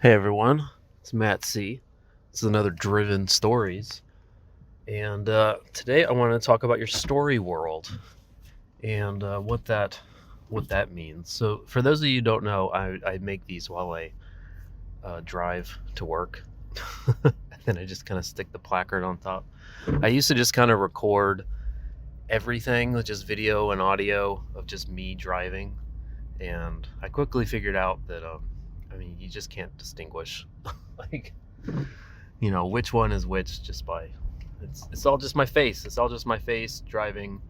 Hey everyone, it's Matt C. This is another Driven Stories, and today I want to talk about your story world and what that means. So, for those of you who don't know, I make these while I drive to work, and then I just kind of stick the placard on top. I used to just kind of record everything with just video and audio of just me driving, and I quickly figured out that I mean, you just can't distinguish like which one is which just by it's all just my face. It's all just my face driving.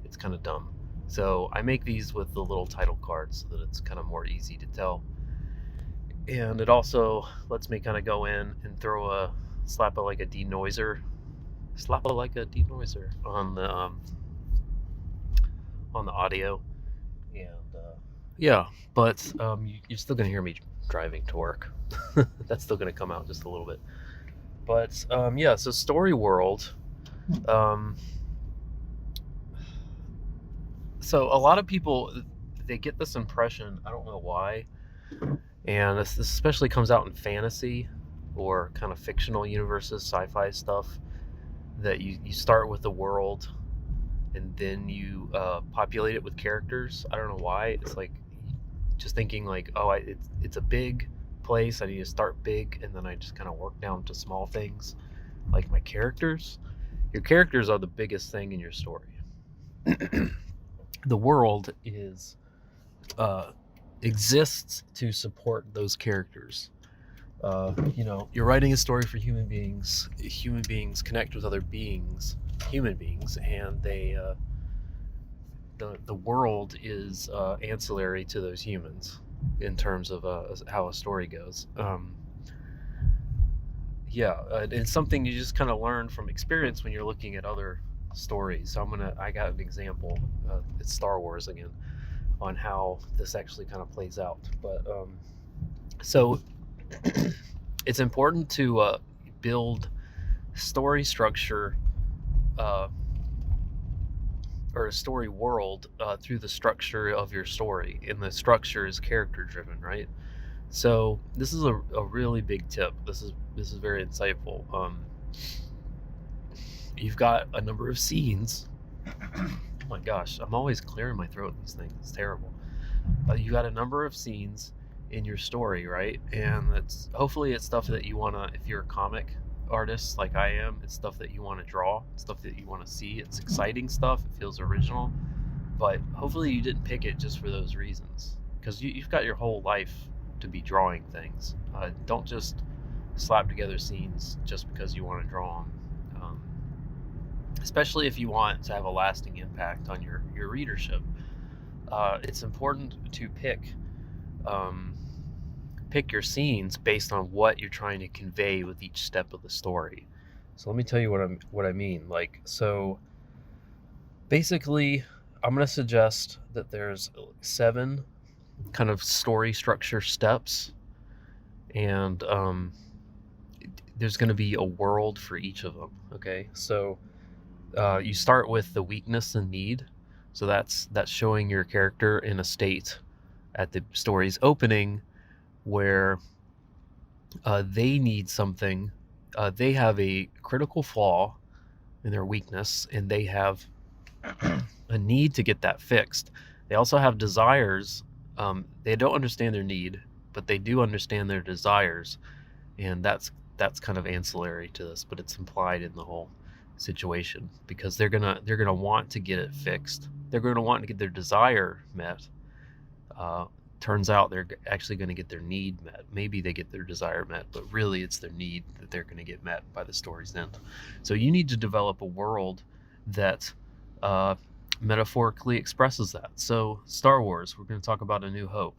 It's kind of dumb. So I make these with the little title cards so that it's kind of more easy to tell. And it also lets me kind of go in and throw a slap a like a denoiser, slap a like a denoiser on the audio. And yeah, but you're still gonna hear me driving to work. That's still gonna come out just a little bit. But yeah, so story world. Um, so a lot of people they get this impression. I don't know why, and this especially comes out in fantasy or kind of fictional universes, sci-fi stuff. That you start with the world and then you populate it with characters. I don't know why. It's like just thinking like, oh, it's a big place. I need to start big, and then I just kind of work down to small things, like my characters. Your characters are the biggest thing in your story. The world is exists to support those characters. You're writing a story for human beings. Human beings connect with other beings, human beings, and the world is ancillary to those humans in terms of how a story goes. Yeah, it's something you just kind of learn from experience when you're looking at other stories. So I got an example. It's Star Wars again on how this actually kind of plays out. But so it's important to build story structure uh, or a story world through the structure of your story, and the structure is character driven, right? So this is a really big tip. This is very insightful. You've got a number of scenes. Oh my gosh, I'm always clearing my throat in these things. It's terrible. You got a number of scenes in your story, right? And hopefully it's stuff that you wanna. If you're a comic artist like I am, it's stuff that you want to draw, stuff that you want to see. It's exciting stuff. It feels original, but hopefully you didn't pick it just for those reasons, because you've got your whole life to be drawing things. Don't just slap together scenes just because you want to draw them. Especially if you want to have a lasting impact on your readership. It's important to um, pick your scenes based on what you're trying to convey with each step of the story. So let me tell you what I mean. Like, so basically, I'm going to suggest that there's 7 kind of story structure steps, and there's going to be a world for each of them. Okay, so you start with the weakness and need. So that's showing your character in a state at the story's opening where they need something. They have a critical flaw in their weakness, and they have a need to get that fixed. They also have desires. They don't understand their need, but they do understand their desires, and that's kind of ancillary to this, but it's implied in the whole situation, because they're gonna want to get it fixed. They're gonna want to get their desire met. Uh, Turns out they're actually going to get their need met. Maybe they get their desire met, but really it's their need that they're going to get met by the story's end. So you need to develop a world that metaphorically expresses that. So Star Wars, we're going to talk about A New Hope.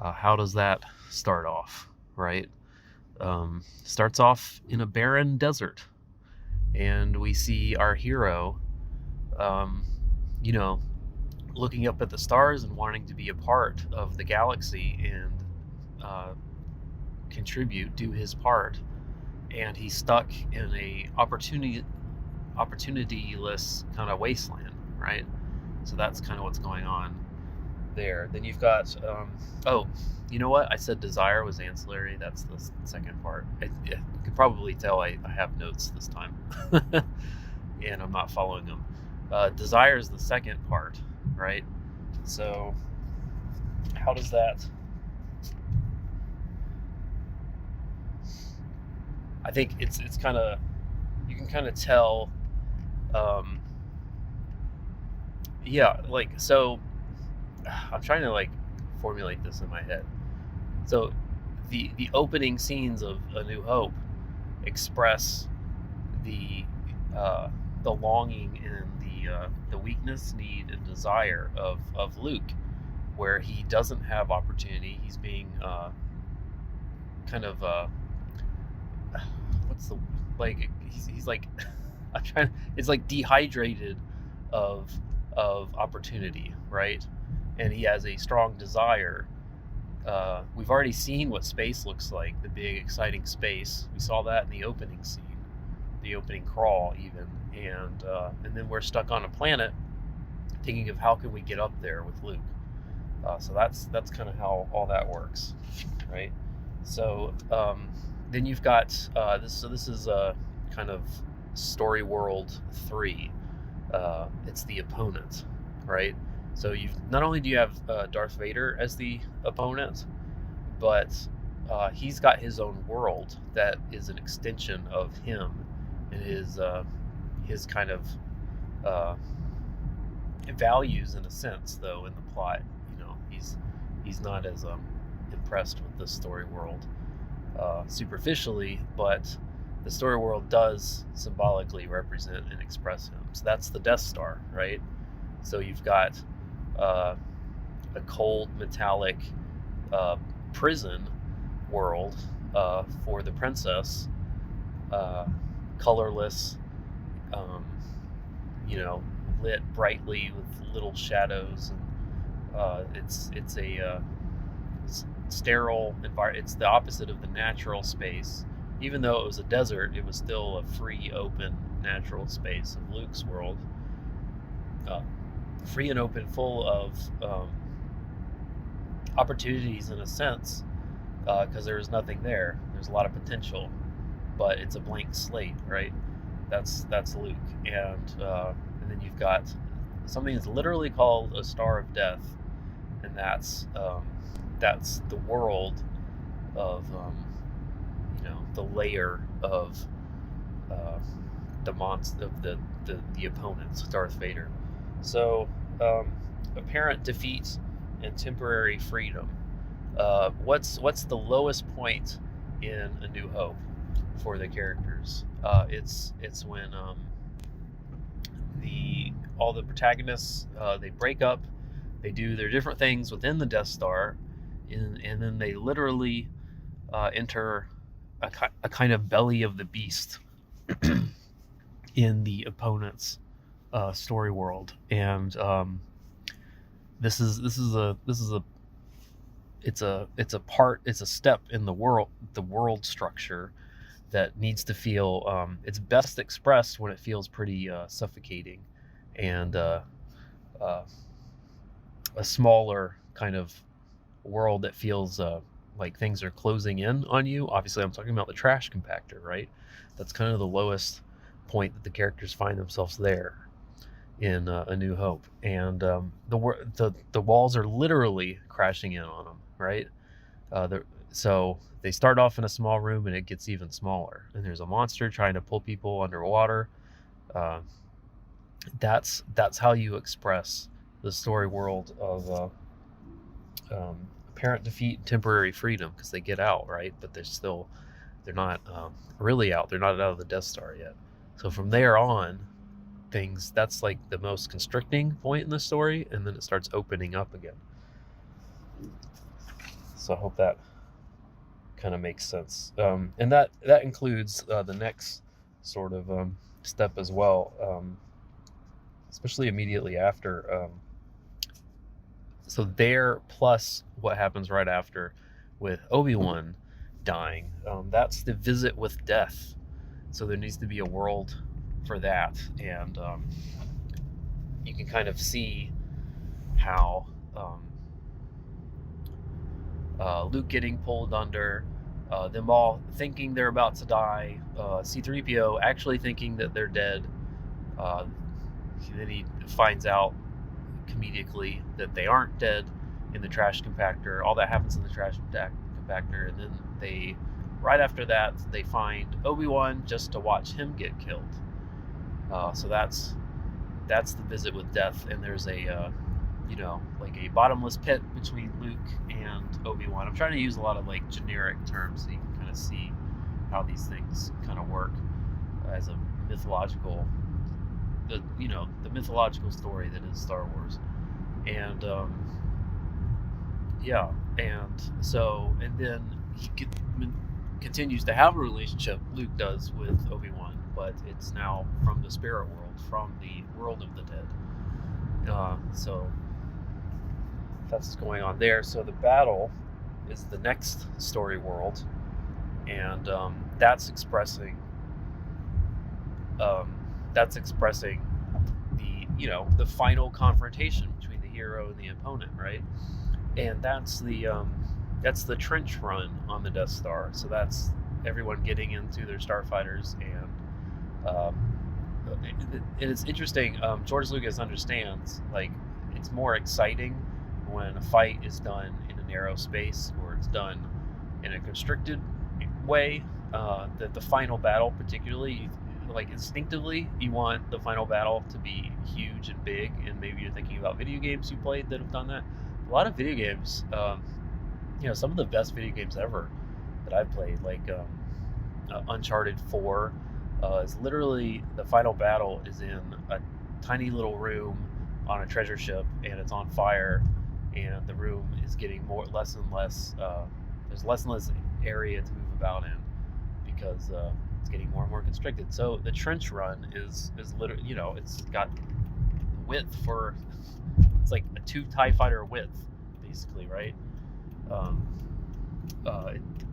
How does that start off, right? Starts off in a barren desert, and we see our hero, um, you know, looking up at the stars and wanting to be a part of the galaxy and uh, do his part, and he's stuck in a opportunityless kind of wasteland, right? So that's kind of what's going on there. Then you've got oh, You know what? I said desire was ancillary. That's the second part. You can probably tell I have notes this time, and I'm not following them. Desire is the second part, right? So, how does that? I think it's kind of, you can kind of tell. Yeah, like, so I'm trying to like formulate this in my head. So the opening scenes of A New Hope express the longing and the weakness, need, and desire of Luke, where he doesn't have opportunity. He's being kind of what's the, like, he's like I'm trying. It's like dehydrated of opportunity, right? And he has a strong desire. We've already seen what space looks like, the big exciting space. We saw that in the opening scene, the opening crawl even, and then we're stuck on a planet thinking of how can we get up there with Luke. So that's kind of how all that works, right? So then you've got this. So this is kind of story world 3. It's the opponent, right? So you've not only do you have Darth Vader as the opponent, but he's got his own world that is an extension of him and his kind of values in a sense, though, in the plot. You know, he's not as impressed with the story world superficially, but the story world does symbolically represent and express him. So that's the Death Star, right? So you've got a cold, metallic prison world for the princess, colorless, lit brightly with little shadows, and it's a sterile environment. It's the opposite of the natural space. Even though it was a desert, it was still a free, open, natural space of Luke's world. Free and open, full of opportunities in a sense, because there's nothing there. There's a lot of potential, but it's a blank slate, right? That's Luke, and then you've got something that's literally called a Star of Death, and that's the world of the layer of the monster of the opponents, Darth Vader. So apparent defeat and temporary freedom. What's the lowest point in A New Hope for the characters? It's when all the protagonists they break up, they do their different things within the Death Star, and then they literally enter a kind of belly of the beast in the opponent's story world, and this is a step in the world structure that needs to feel it's best expressed when it feels pretty suffocating and a smaller kind of world that feels like things are closing in on you. Obviously, I'm talking about the trash compactor, right? That's kind of the lowest point that the characters find themselves there in A New Hope, and the walls are literally crashing in on them, right? So they start off in a small room, and it gets even smaller, and there's a monster trying to pull people underwater. That's how you express the story world of apparent defeat and temporary freedom, because they get out, right? But they're not really out. They're not out of the Death Star yet. So from there on, that's like the most constricting point in the story, and then it starts opening up again. So I hope that kind of makes sense. And that includes the next sort of step as well, especially immediately after. So there, plus what happens right after with Obi-Wan dying, that's the visit with death. So there needs to be a world for that, and you can kind of see how Luke getting pulled under, them all thinking they're about to die, C-3PO actually thinking that they're dead. Then he finds out comedically that they aren't dead in the trash compactor. All that happens in the trash compactor, and then right after that, they find Obi-Wan just to watch him get killed. So that's the visit with death, and there's a like a bottomless pit between Luke and Obi-Wan. I'm trying to use a lot of like generic terms so you can kind of see how these things kind of work as a mythological, the mythological story that is Star Wars. And and then he continues to have a relationship, Luke does, with Obi-Wan, but it's now from the spirit world, from the world of the dead. So that's what's going on there. So the battle is the next story world, and that's expressing the the final confrontation between the hero and the opponent, right? And that's the trench run on the Death Star. So that's everyone getting into their starfighters, and it's interesting. George Lucas understands, like, it's more exciting when a fight is done in a narrow space, or it's done in a constricted way. That the final battle, particularly, like, instinctively, you want the final battle to be huge and big. And maybe you're thinking about video games you played that have done that. A lot of video games, some of the best video games ever that I've played, like Uncharted 4, is literally the final battle is in a tiny little room on a treasure ship, and it's on fire, and the room is getting less and less. There's less and less area to move about in because it's getting more and more constricted. So the trench run is literally, it's got width for, it's like a 2 TIE fighter width, basically, right?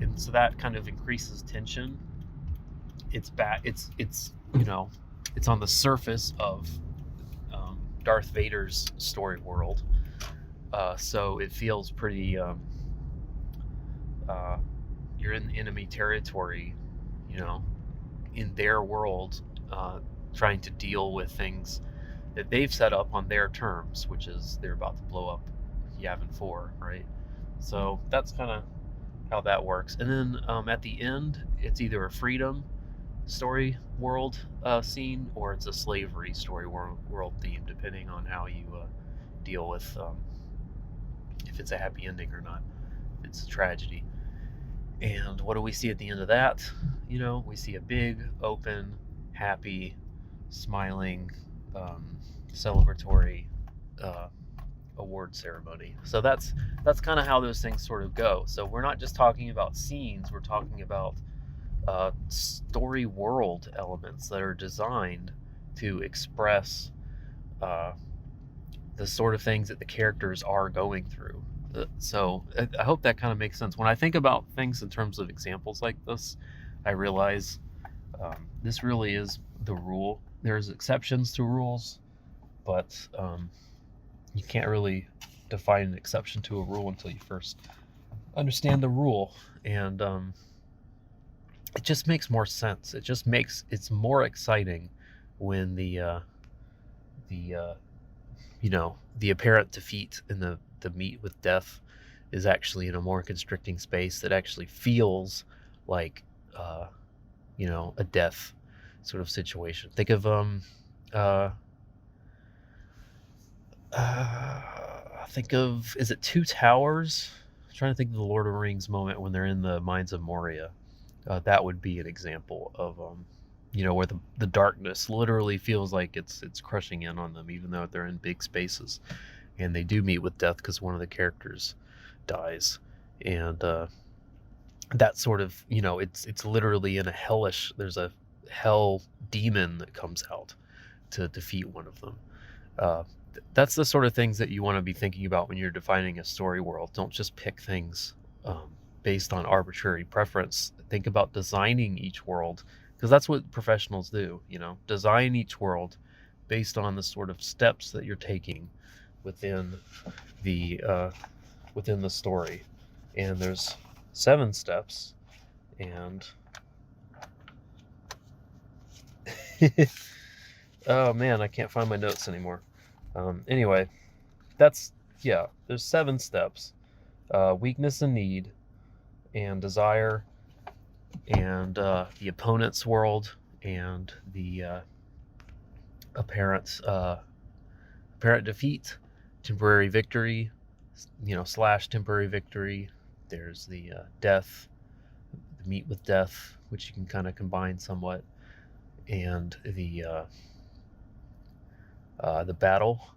And so that kind of increases tension. It's on the surface of Darth Vader's story world, so it feels pretty. You're in enemy territory, in their world, trying to deal with things that they've set up on their terms, which is they're about to blow up Yavin 4, right? So that's kind of how that works. And then at the end, it's either a freedom story world scene, or it's a slavery story world theme, depending on how you deal with if it's a happy ending or not, if it's a tragedy. And what do we see at the end of that? We see a big, open, happy, smiling, celebratory award ceremony. So that's kind of how those things sort of go. So we're not just talking about scenes, we're talking about story world elements that are designed to express the sort of things that the characters are going through. So I hope that kind of makes sense. When I think about things in terms of examples like this, I realize this really is the rule. There's exceptions to rules, but you can't really define an exception to a rule until you first understand the rule. And it just makes more sense. It's more exciting when the apparent defeat in the meet with death is actually in a more constricting space that actually feels like a death sort of situation. Think of is it Two Towers? I'm trying to think of the Lord of the Rings moment when they're in the Mines of Moria. That would be an example of where the darkness literally feels like it's crushing in on them, even though they're in big spaces, and they do meet with death because one of the characters dies. And that sort of, it's literally in a hellish, there's a hell demon that comes out to defeat one of them. That's the sort of things that you want to be thinking about when you're defining a story world. Don't just pick things based on arbitrary preference. Think about designing each world, because that's what professionals do. Design each world based on the sort of steps that you're taking within the story. and there's 7 steps, and oh man, I can't find my notes anymore. Anyway, that's, yeah, there's 7 steps. Weakness and need, and desire, and the opponent's world, and the apparent defeat, temporary victory, / temporary victory. There's the death, the meet with death, which you can kind of combine somewhat, and the battle,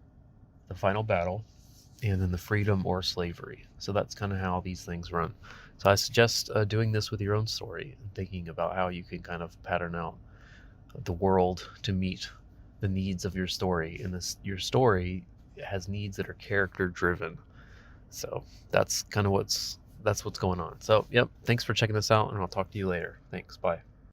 the final battle, and then the freedom or slavery. So that's kind of how these things run. So I suggest doing this with your own story and thinking about how you can kind of pattern out the world to meet the needs of your story. And your story has needs that are character driven. So that's kind of what's going on. So, yep, thanks for checking this out, and I'll talk to you later. Thanks, bye.